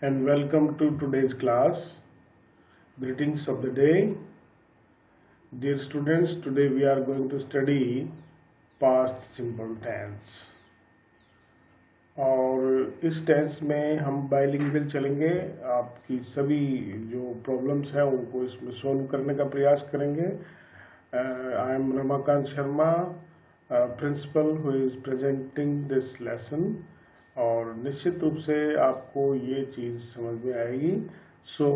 and welcome to today's class. Greetings of the day. Dear students, today we are going to study past simple tense. और इस tense में हम bilingual चलेंगे। आपकी सभी जो प्रॉब्लम्स हैं उनको इसमें सॉल्व करने का प्रयास करेंगे। I am Ramakant Sharma, principal who is presenting this lesson, और निश्चित रूप से आपको ये चीज़ समझ में आएगी। So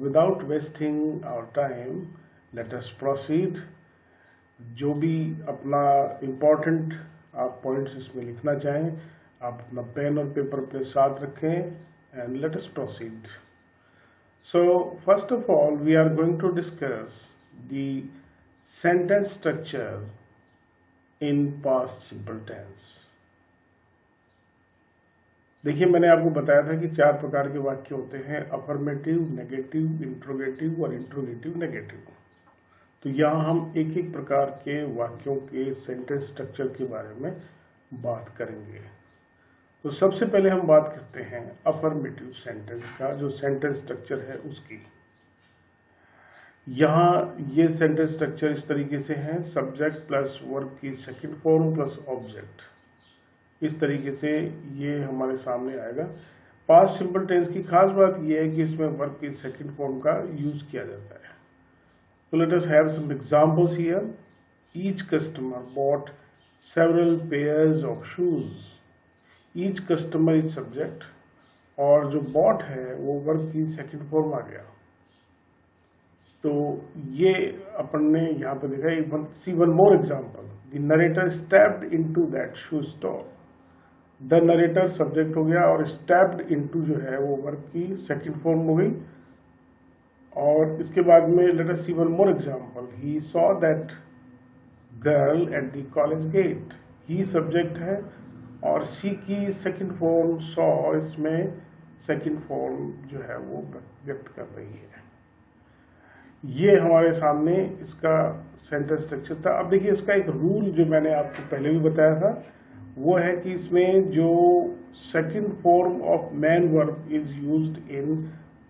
without wasting our time let us proceed. जो भी अपना इम्पोर्टेंट आप पॉइंट्स इसमें लिखना चाहें, आप अपना पेन और पेपर अपने साथ रखें and let us proceed. So first of all we are going to discuss the sentence structure in past simple tense. देखिए, मैंने आपको बताया था कि 4 प्रकार के वाक्य होते हैं: अफर्मेटिव, नेगेटिव, इंट्रोगेटिव और इंट्रोगेटिव नेगेटिव। तो यहाँ हम एक एक प्रकार के वाक्यों के सेंटेंस स्ट्रक्चर के बारे में बात करेंगे। तो सबसे पहले हम बात करते हैं अफर्मेटिव सेंटेंस का, जो सेंटेंस स्ट्रक्चर है उसकी। यहाँ ये सेंटेंस स्ट्रक्चर इस तरीके से है: सब्जेक्ट प्लस वर्ब की सेकंड फॉर्म प्लस ऑब्जेक्ट। इस तरीके से ये हमारे सामने आएगा। पास्ट सिंपल टेंस की खास बात यह है कि इसमें वर्ब की सेकंड फॉर्म का यूज किया जाता है। तो let us have some examples here. Each customer bought several pairs of shoes. Each customer is subject और जो बॉट है वो वर्ब की सेकंड फॉर्म आ गया। तो ये अपन ने यहाँ पर देखा है। See one more example. The narrator stepped into that shoe store. The narrator subject हो गया और स्टेप्ड इनटू जो है वो वर्ब की सेकंड फॉर्म हो गई। और इसके बाद में let us see one more example. He saw that girl at the college gate. He subject है और सी की सेकंड फॉर्म सॉ इसमें सेकंड फॉर्म जो है वो व्यक्त कर रही है। ये हमारे सामने इसका सेंटेंस स्ट्रक्चर था। अब देखिए, इसका एक रूल जो मैंने आपको पहले भी बताया था वो है कि इसमें जो second form of main verb is used in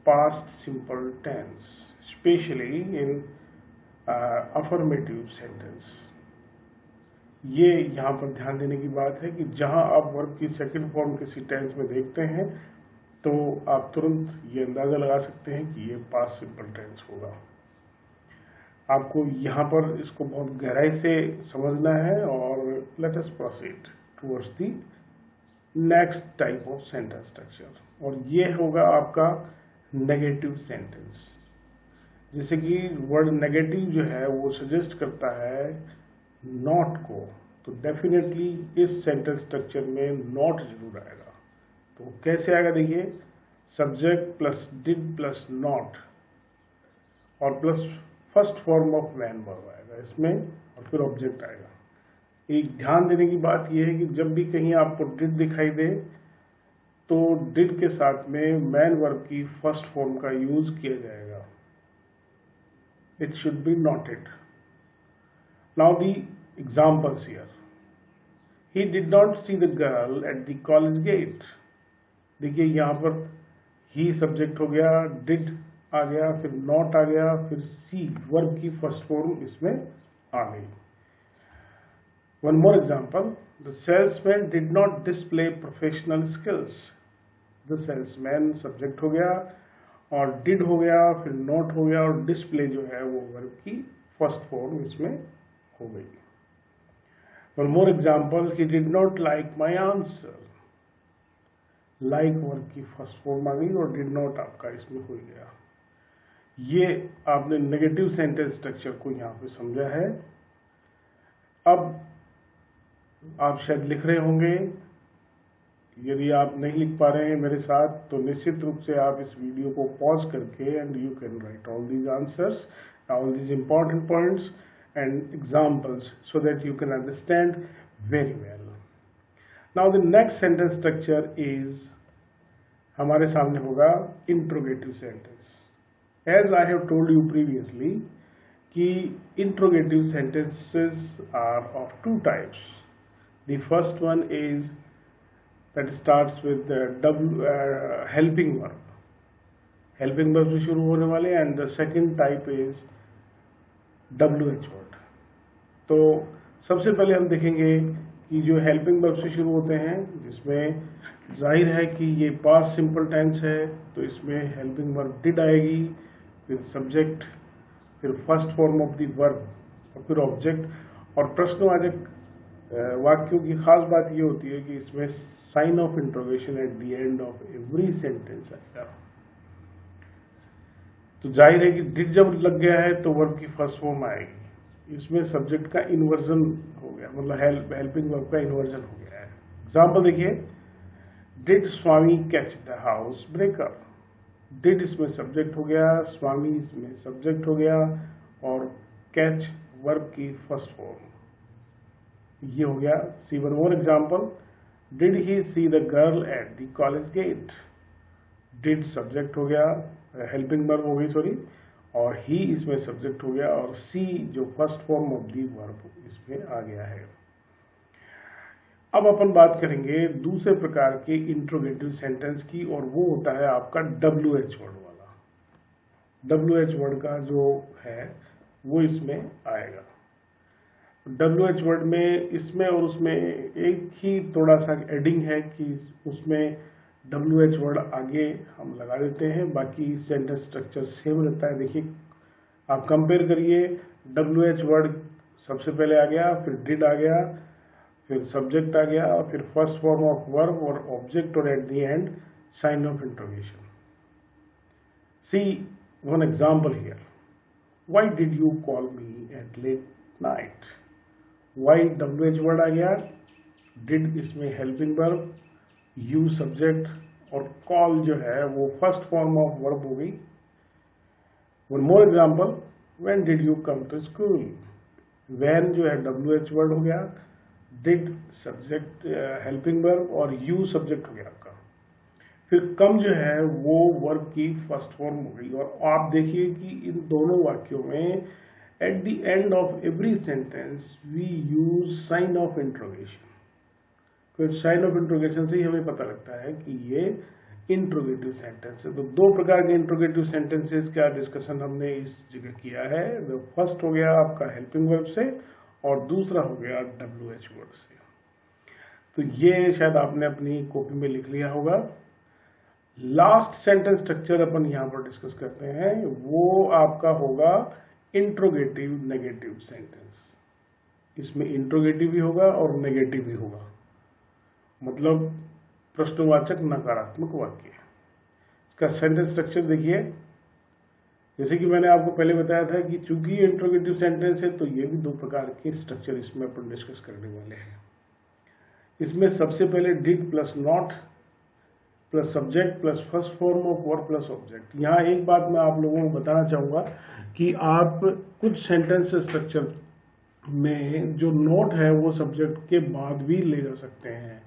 past simple tense, specially in affirmative sentence. ये यहाँ पर ध्यान देने की बात है कि जहाँ आप वर्ब की सेकंड फॉर्म किसी टेंस में देखते हैं तो आप तुरंत ये अंदाजा लगा सकते हैं कि ये पास्ट सिंपल टेंस होगा। आपको यहाँ पर इसको बहुत गहराई से समझना है। और late us proceed towards the next type of sentence structure, और ये होगा आपका नेगेटिव सेंटेंस। जैसे कि वर्ड नेगेटिव जो है वो सजेस्ट करता है नॉट को, तो डेफिनेटली इस सेंटेंस स्ट्रक्चर में नॉट जरूर आएगा। तो कैसे आएगा? देखिए, subject plus did plus not और plus first form of main verb आएगा इसमें, और फिर ऑब्जेक्ट आएगा। एक ध्यान देने की बात यह है कि जब भी कहीं आपको डिड दिखाई दे तो डिड के साथ में मैन वर्ब की फर्स्ट फॉर्म का यूज किया जाएगा। It should be noted. Now the examples here. He did not see the girl at the college gate. देखिए, यहाँ पर ही सब्जेक्ट हो गया, डिड आ गया, फिर नॉट आ गया, फिर सी वर्ब की फर्स्ट फॉर्म इसमें आ गई। One more example. The salesman did not display professional skills. The salesman subject हो गया और did हो गया, फिर not हो गया, और display जो है वो वर्ब की फर्स्ट फॉर्म इसमें हो गई। One more example. He did not like my answer. Like verb की फर्स्ट फॉर्म आ गई और did not आपका इसमें हो गया। ये आपने नेगेटिव सेंटेंस स्ट्रक्चर को यहाँ पे समझा है। अब आप शायद लिख रहे होंगे। यदि आप नहीं लिख पा रहे हैं मेरे साथ तो निश्चित रूप से आप इस वीडियो को पॉज करके and you can write all these answers, all these important points and examples so that you can understand very well. Now the next sentence structure is हमारे सामने होगा interrogative sentence. As I have told you previously कि interrogative sentences are of 2 types. The first one is that starts with the helping verb. Helping verb से शुरू होने वाले, and the second type is WH word. तो सबसे पहले हम देखेंगे कि जो हेल्पिंग वर्ब से शुरू होते हैं, जिसमें जाहिर है कि ये पास्ट सिंपल टेंस है, तो इसमें हेल्पिंग वर्ब डिड आएगी, फिर सब्जेक्ट, फिर first form of the verb और फिर ऑब्जेक्ट। और प्रश्नवाचक वाक्यों की खास बात ये होती है कि इसमें sign of interrogation at the end of every sentence आएगा। तो जाहिर है कि डिड जब लग गया है तो वर्ब की फर्स्ट फॉर्म आएगी। इसमें सब्जेक्ट का इन्वर्जन हो गया, मतलब हेल्पिंग वर्ब का इन्वर्जन हो गया है। एग्जाम्पल देखिए, did Swami catch the house breaker. Did इसमें सब्जेक्ट हो गया, स्वामी इसमें सब्जेक्ट हो गया, और कैच वर्ब की फर्स्ट फॉर्म ये हो गया। See one more example, did he see the girl at the college gate. Did subject हो गया, हेल्पिंग वर्ब हो गई सॉरी, और ही इसमें सब्जेक्ट हो गया, और सी जो first form of the verb इसमें आ गया है। अब अपन बात करेंगे दूसरे प्रकार के इंट्रोगेटिव सेंटेंस की, और वो होता है आपका WH वर्ड वाला। WH वर्ड का जो है वो इसमें आएगा। WH वर्ड में इसमें और उसमें एक ही थोड़ा सा एडिंग है कि उसमें WH वर्ड आगे हम लगा देते हैं, बाकी सेंटेंस स्ट्रक्चर सेम रहता है। देखिए, आप कंपेयर करिए, WH वर्ड सबसे पहले आ गया, फिर डिड आ गया, फिर सब्जेक्ट आ गया, और फिर फर्स्ट फॉर्म ऑफ वर्ब और ऑब्जेक्ट, और at the end sign of interrogation. See one example here, why did you call me at late night. Why WH word आ गया, डिड इसमें हेल्पिंग वर्ब, यू सब्जेक्ट, और call जो है वो first form of verb हो गई। One more example, when did you come to school. When जो है WH वर्ड हो गया, डिड सब्जेक्ट हेल्पिंग वर्ब, और यू सब्जेक्ट हो गया आपका। फिर कम जो है वो वर्ब की फर्स्ट फॉर्म हो गई। और आप देखिए कि इन दोनों वाक्यों में at the end of every sentence we use sign of interrogation. तो साइन ऑफ इंट्रोगेशन से ही हमें पता लगता है कि ये इंट्रोगेटिव सेंटेंस है। तो दो प्रकार के इंट्रोगेटिव सेंटेंसेस का डिस्कशन हमने इस जगह किया है। फर्स्ट हो गया आपका हेल्पिंग वर्ब से, और दूसरा हो गया WH वर्ड से। तो ये शायद आपने अपनी कॉपी में लिख लिया होगा। लास्ट सेंटेंस स्ट्रक्चर अपन यहाँ पर डिस्कस करते हैं, वो आपका होगा इंट्रोगेटिव नेगेटिव सेंटेंस। इसमें इंट्रोगेटिव भी होगा और नेगेटिव भी होगा, मतलब प्रश्नवाचक नकारात्मक वाक्य। इसका सेंटेंस स्ट्रक्चर देखिए, जैसे कि मैंने आपको पहले बताया था कि चूंकि ये इंट्रोगेटिव सेंटेंस है, तो ये भी दो प्रकार के स्ट्रक्चर इसमें अपन डिस्कस करने वाले हैं। इसमें सबसे पहले did plus not plus subject plus first form of verb plus object. यहाँ एक बात मैं आप लोगों को बताना चाहूंगा कि आप कुछ सेंटेंस स्ट्रक्चर में जो नोट है वो सब्जेक्ट के बाद भी ले जा सकते हैं,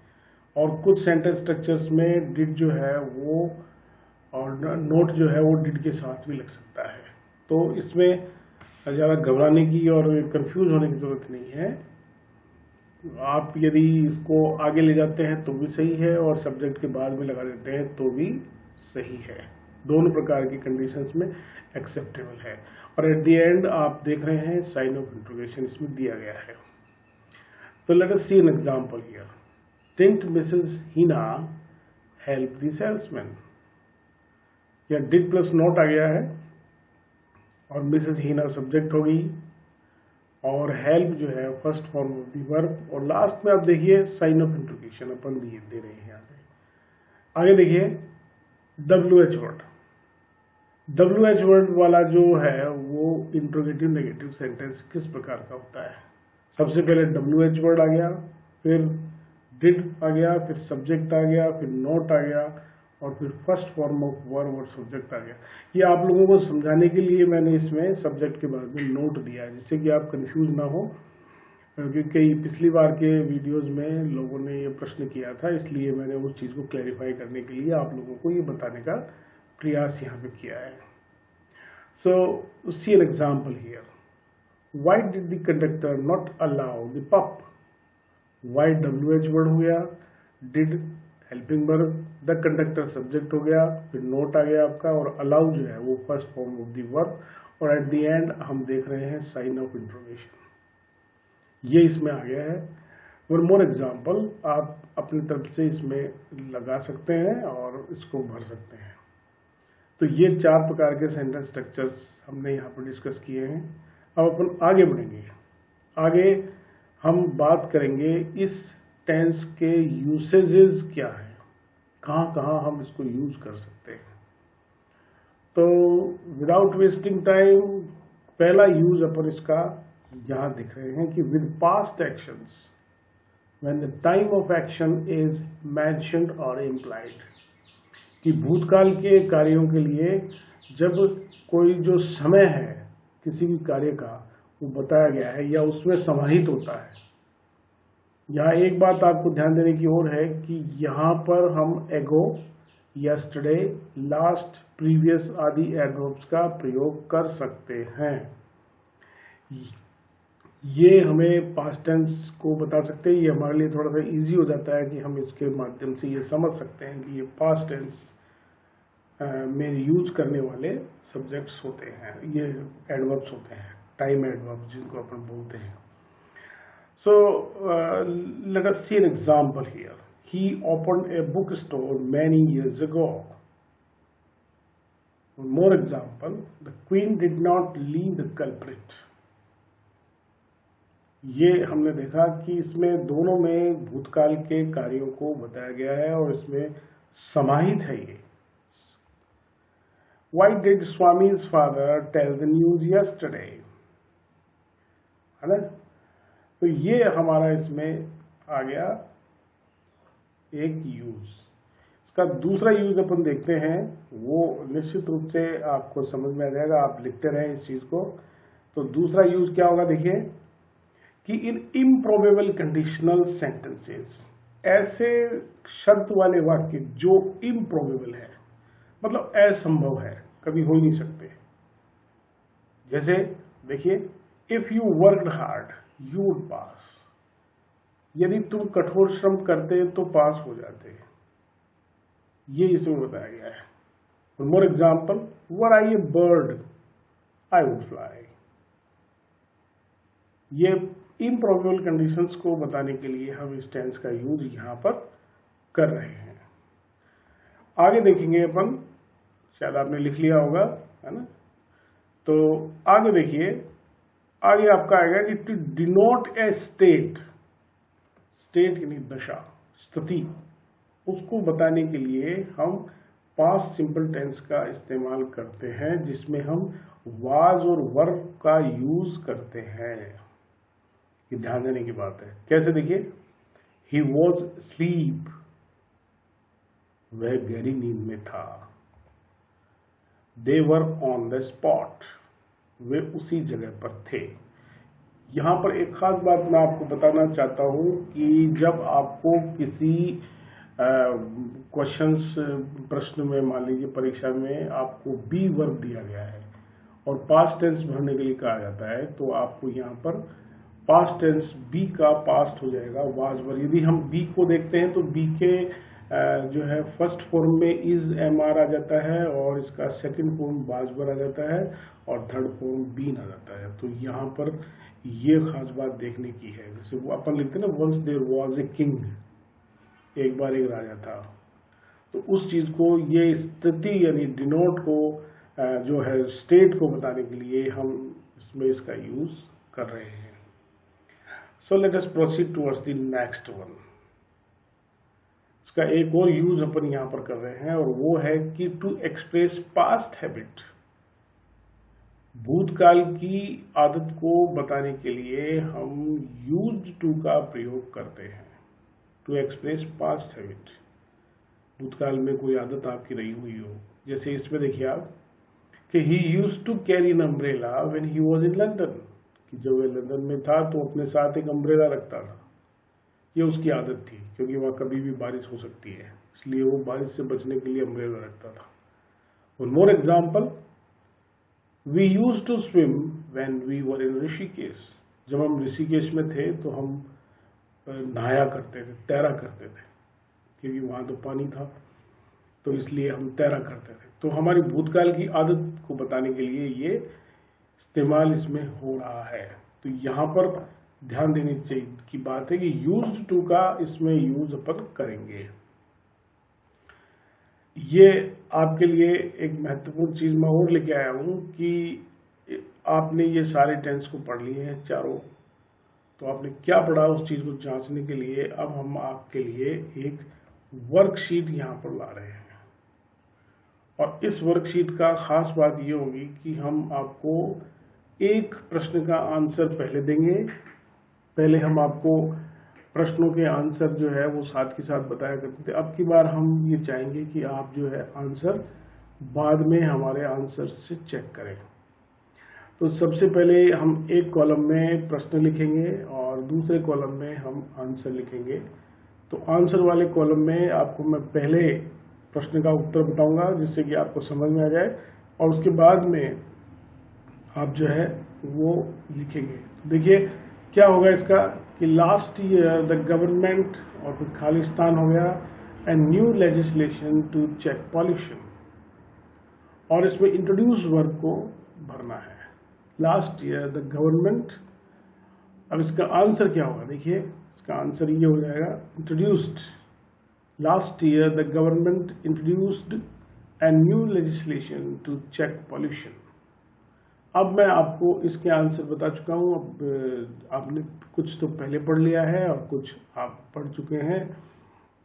और कुछ सेंटेंस स्ट्रक्चर्स में डिड जो है वो और नोट जो है वो डिड के साथ भी लग सकता है। तो इसमें ज़्यादा घबराने की और कंफ्यूज होने की जरूरत नहीं है। आप यदि इसको आगे ले जाते हैं तो भी सही है, और सब्जेक्ट के बाद में लगा देते हैं तो भी सही है। दोनों प्रकार की कंडीशंस में एक्सेप्टेबल है। और एट द एंड आप देख रहे हैं साइन ऑफ इंट्रोगेशन इसमें दिया गया है। तो let us see an example here. Didn't Mrs Hina help the salesman. या डिड प्लस नॉट आ गया है, और मिसेस हिना सब्जेक्ट हो गई, और हेल्प जो है first form of the verb, और लास्ट में आप देखिए साइन ऑफ इंट्रोगेशन अपन दिए दे रहे हैं। आगे देखिए WH वर्ड। WH वर्ड वाला जो है वो इंट्रोगेटिव नेगेटिव सेंटेंस किस प्रकार का होता है। सबसे पहले WH वर्ड आ गया, फिर डिड आ गया, फिर सब्जेक्ट आ गया, फिर नोट आ गया, और फिर फर्स्ट फॉर्म ऑफ वर्ब और सब्जेक्ट आ गया। ये आप लोगों को समझाने के लिए मैंने इसमें सब्जेक्ट के बारे में नोट दिया है, जिससे कि आप कंफ्यूज ना हो, क्योंकि पिछली बार के वीडियोस में लोगों ने ये प्रश्न किया था, इसलिए मैंने उस चीज़ को क्लैरिफाई करने के लिए आप लोगों को ये बताने का प्रयास यहाँ पे किया है। So see an example here. Why did the conductor not allow the pup. Why WH word हो गया, did helping verb, the conductor subject हो गया, फिर नोट आ गया आपका, और अलाउ जो है वो first form of the verb, और एट द एंड हम देख रहे हैं साइन ऑफ इंट्रोगेशन। ये इसमें आ गया है। वन मोर एग्जाम्पल आप अपनी तरफ से इसमें लगा सकते हैं और इसको भर सकते हैं। तो ये 4 प्रकार के सेंटेंस स्ट्रक्चर्स हमने यहाँ पर डिस्कस किए हैं। अब अपन आगे बढ़ेंगे। आगे हम बात करेंगे इस टेंस के यूसेजेस क्या हैं, कहाँ कहाँ हम इसको यूज कर सकते हैं। तो विदाउट वेस्टिंग टाइम पहला यूज अपन इसका यहाँ दिख रहे हैं कि with past actions when the time of action is mentioned और इम्प्लाइड, कि भूतकाल के कार्यों के लिए जब कोई जो समय है किसी भी कार्य का वो बताया गया है या उसमें समाहित होता है। यहाँ एक बात आपको ध्यान देने की ओर है कि यहाँ पर हम एगो, यस्टरडे, लास्ट, प्रीवियस आदि एडवर्ब्स का प्रयोग कर सकते हैं। ये हमें पास्ट टेंस को बता सकते हैं। ये हमारे लिए थोड़ा सा इजी हो जाता है कि हम इसके माध्यम से ये समझ सकते हैं कि ये पास्ट टेंस में यूज करने वाले सब्जेक्ट्स होते हैं, ये एडवर्ब्स होते हैं, टाइम एडवर्ब्स जिनको अपन बोलते हैं। So let us see an example here. He opened a bookstore many years ago. One more example. The queen did not leave the culprit. ये हमने देखा कि इसमें दोनों में भूतकाल के कार्यों को बताया गया है और इसमें समाहित है ये। Why did Swami's father tell the news yesterday? है ना? तो ये हमारा इसमें आ गया एक यूज। इसका दूसरा यूज अपन देखते हैं, वो निश्चित रूप से आपको समझ में आ जाएगा, आप लिखते रहें इस चीज को। तो दूसरा यूज क्या होगा, देखिए कि इन इम्प्रोबेबल कंडीशनल सेंटेंसेस, ऐसे शर्त वाले वाक्य जो इम्प्रोबेबल है, मतलब असंभव है, कभी हो ही नहीं सकते। जैसे देखिए, if you worked hard you would पास, यदि तुम कठोर श्रम करते तो पास हो जाते। ये इसमें बताया गया है। One more example, were I A bird I would fly. ये इम्प्रोबेबल कंडीशंस को बताने के लिए हम इस टेंस का यूज यहां पर कर रहे हैं। आगे देखेंगे अपन, शायद आपने लिख लिया होगा, है ना। तो आगे देखिए, आगे आपका आएगा कि to denote a state, state यानी दशा, स्थिति, उसको बताने के लिए हम पास्ट सिंपल टेंस का इस्तेमाल करते हैं, जिसमें हम वाज और वर्ब का यूज करते हैं। ये ध्यान देने की बात है। कैसे, देखिए, ही वॉज स्लीप, वह गहरी नींद में था। दे वर ऑन द स्पॉट, वे उसी जगह पर थे। यहां पर एक खास बात मैं आपको बताना चाहता हूं कि जब आपको किसी क्वेश्चंस, प्रश्न में, मान लीजिए परीक्षा में आपको बी वर्ब दिया गया है और पास्ट टेंस भरने के लिए कहा जाता है, तो आपको यहां पर पास्ट टेंस बी का पास्ट हो जाएगा वाज वर। यदि हम बी को देखते हैं तो बी के जो है फर्स्ट फॉर्म में इज एम आर आ जाता है और इसका सेकंड फॉर्म वाज वर आ जाता है और थर्ड फॉर्म बीन आ जाता है। तो यहाँ पर ये खास बात देखने की है। जैसे वो अपन लिखते हैं ना, once there was a king, एक बार एक राजा था। तो उस चीज को, ये स्थिति यानी डिनोट को, जो है स्टेट को बताने के लिए हम इसमें इसका यूज कर रहे हैं। So let us proceed towards the next one. इसका एक और यूज अपन यहां पर कर रहे हैं और वो है कि टू एक्सप्रेस पास्ट हैबिट, भूतकाल की आदत को बताने के लिए हम यूज टू का प्रयोग करते हैं। टू एक्सप्रेस पास्ट हैबिट, भूतकाल में कोई आदत आपकी रही हुई हो। जैसे इसमें देखिए आप कि he used to carry an umbrella when he was in London, कि जब वह लंदन में था तो अपने साथ एक अम्ब्रेला रखता था। ये उसकी आदत थी, क्योंकि वहां कभी भी बारिश हो सकती है, इसलिए वो बारिश से बचने के लिए अम्ब्रेला रखता था। One more example, we used to swim when we were in Rishikesh, जब हम ऋषिकेश में थे तो हम नहाया करते थे, तैरा करते थे, क्योंकि वहां तो पानी था। तो इसलिए हम तैरा करते थे। तो हमारी भूतकाल की आदत को बताने के लिए ये इस्तेमाल इसमें हो रहा है। तो यहाँ पर ध्यान देने की बात है कि यूज्ड टू का इसमें यूज अपन करेंगे। ये आपके लिए एक महत्वपूर्ण चीज मैं और लेके आया हूं कि आपने ये सारे टेंस को पढ़ लिए हैं चारों, तो आपने क्या पढ़ा उस चीज को जांचने के लिए अब हम आपके लिए एक वर्कशीट यहाँ पर ला रहे हैं। और इस वर्कशीट का खास बात ये होगी कि हम आपको एक प्रश्न का आंसर पहले देंगे। पहले हम आपको प्रश्नों के आंसर जो है वो साथ के साथ बताया करते थे। अब की बार हम ये चाहेंगे कि आप जो है आंसर बाद में हमारे आंसर से चेक करें। तो सबसे पहले हम एक कॉलम में प्रश्न लिखेंगे और दूसरे कॉलम में हम आंसर लिखेंगे। तो आंसर वाले कॉलम में आपको मैं पहले प्रश्न का उत्तर बताऊंगा जिससे कि आपको समझ में आ जाए, और उसके बाद में आप जो है वो लिखेंगे। देखिए क्या होगा इसका कि लास्ट ईयर द गवर्नमेंट, और फिर खालिस्तान हो गया, and new legislation to check pollution, और इसमें इंट्रोड्यूस वर्ब को भरना है। लास्ट ईयर द गवर्नमेंट, अब इसका आंसर क्या होगा, देखिए इसका आंसर ये हो जाएगा introduced. Last year the government introduced a new legislation to check pollution. अब मैं आपको इसके आंसर बता चुका हूँ। अब आपने कुछ तो पहले पढ़ लिया है और कुछ आप पढ़ चुके हैं,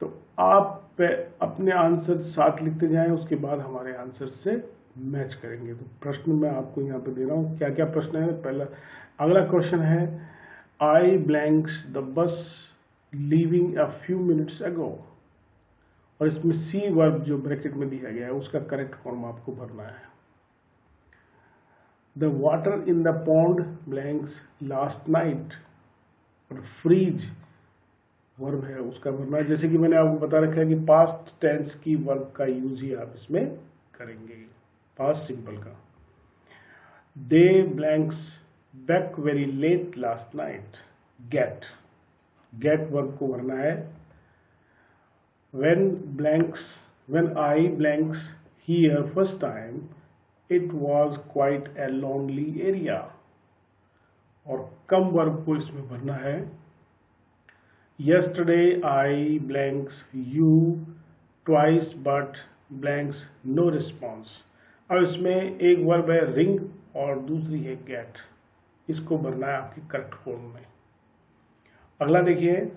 तो आप अपने आंसर साथ लिखते जाएं, उसके बाद हमारे आंसर से मैच करेंगे। तो प्रश्न मैं आपको यहाँ पे दे रहा हूँ, क्या क्या प्रश्न है। पहला अगला क्वेश्चन है I blanks the bus leaving a few minutes ago, और इसमें सी वर्ब जो ब्रैकेट में दिया गया है उसका करेक्ट फॉर्म आपको भरना है। The water in the pond blanks last night, और फ्रीज वर्ब है उसका भरना है। जैसे कि मैंने आपको बता रखा है कि पास्ट टेंस की वर्ब का यूज ही आप इसमें करेंगे, पास्ट सिंपल का। They blanks back very late last night, get, get verb को भरना है। when I blanks here first time it was quite a lonely area, और कम वर्ब को इसमें भरना है। yesterday I blanks you twice but blanks no response, अब इसमें एक वर्ब है रिंग और दूसरी है गेट, इसको भरना है आपकी करेक्ट फॉर्म में। अगला देखिए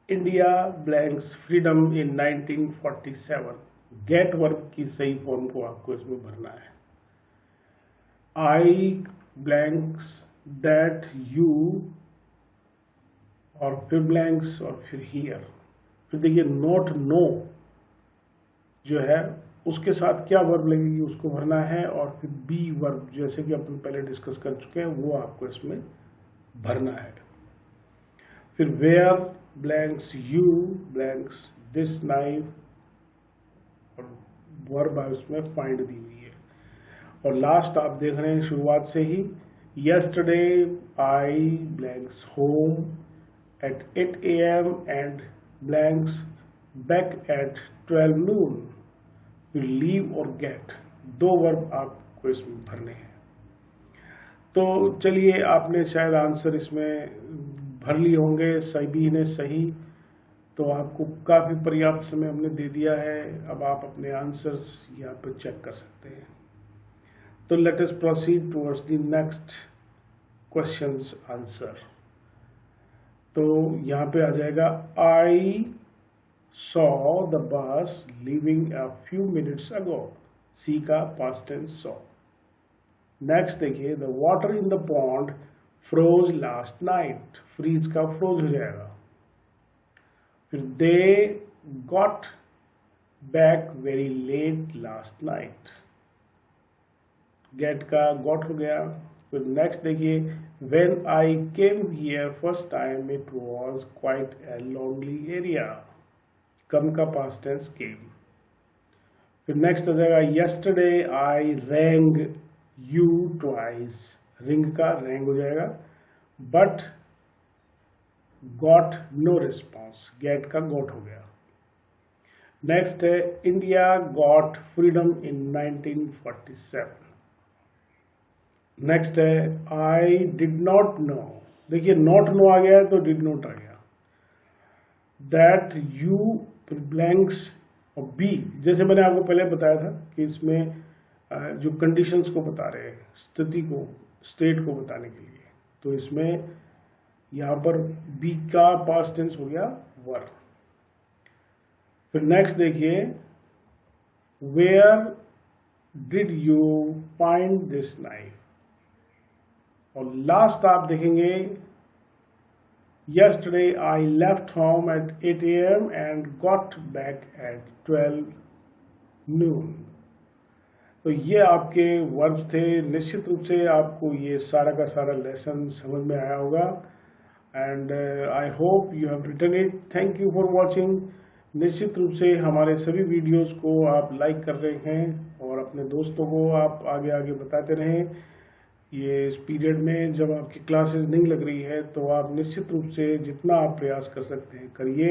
India blanks freedom in 1947, get verb की सही फॉर्म को आपको इसमें भरना है। आई ब्लैंक्स दैट यू, और फिर ब्लैंक्स और फिर हियर। फिर देखिए नॉट नो जो है उसके साथ क्या वर्ब लगेगी उसको भरना है, और फिर बी वर्ब जैसे कि अपन पहले डिस्कस कर चुके हैं वो आपको इसमें भरना है। फिर where blanks you blanks this knife, और वर्ब इसमें फाइंड दी हुई है। और लास्ट आप देख रहे हैं शुरुआत से ही yesterday I blanks home at 8 AM and blanks back at 12 noon। फिर लीव और गेट दो वर्ब आपको इसमें भरने हैं। तो चलिए आपने शायद आंसर इसमें भर लिए होंगे सभी ने सही, तो आपको काफी पर्याप्त समय हमने दे दिया है। अब आप अपने आंसर्स यहाँ पर चेक कर सकते हैं। तो let us proceed towards the next questions answer. तो यहाँ पे आ जाएगा I saw the bus leaving a few minutes ago, see का पास्ट टेंस सॉ। नेक्स्ट देखिए the water in the pond froze last night, freeze का froze हो जाएगा। फिर they got back very late last night, get का got हो गया। फिर नेक्स्ट देखिए when I came here first time it was quite a lonely area, कम का पास्ट टेंस केम। फिर नेक्स्ट हो जाएगा yesterday I rang you twice, ring का रैंग हो जाएगा, but got no response, get का got हो गया। नेक्स्ट है India got freedom in 1947। Next है आई डिड नॉट नो। देखिए नॉट नो आ गया है तो डिड नॉट आ गया। दैट यू ब्लैंक्स और बी, जैसे मैंने आपको पहले बताया था कि इसमें जो कंडीशंस को बता रहे हैं, स्थिति को, स्टेट को बताने के लिए, तो इसमें यहाँ पर बी का पास्ट टेंस हो गया वर। फिर नेक्स्ट देखिए where did you find this knife, और लास्ट आप देखेंगे yesterday I left home at 8 a.m. and got back at 12 noon। तो ये आपके वर्ब्स थे। निश्चित रूप से आपको ये सारा का सारा लेसन समझ में आया होगा and I hope you have written it. Thank you for watching. निश्चित रूप से हमारे सभी वीडियोस को आप लाइक कर रहे हैं और अपने दोस्तों को आप आगे आगे बताते रहें। ये इस पीरियड में जब आपकी क्लासेस नहीं लग रही है तो आप निश्चित रूप से जितना आप प्रयास कर सकते हैं करिए।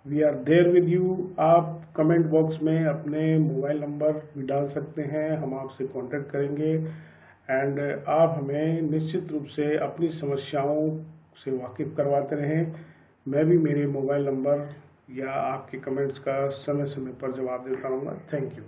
We are there with you. आप कमेंट बॉक्स में अपने मोबाइल नंबर भी डाल सकते हैं, हम आपसे कांटेक्ट करेंगे एंड आप हमें निश्चित रूप से अपनी समस्याओं से वाकिफ करवाते रहें। मैं भी मेरे मोबाइल नंबर या आपके कमेंट्स का समय समय पर जवाब देता रहूँगा। Thank you.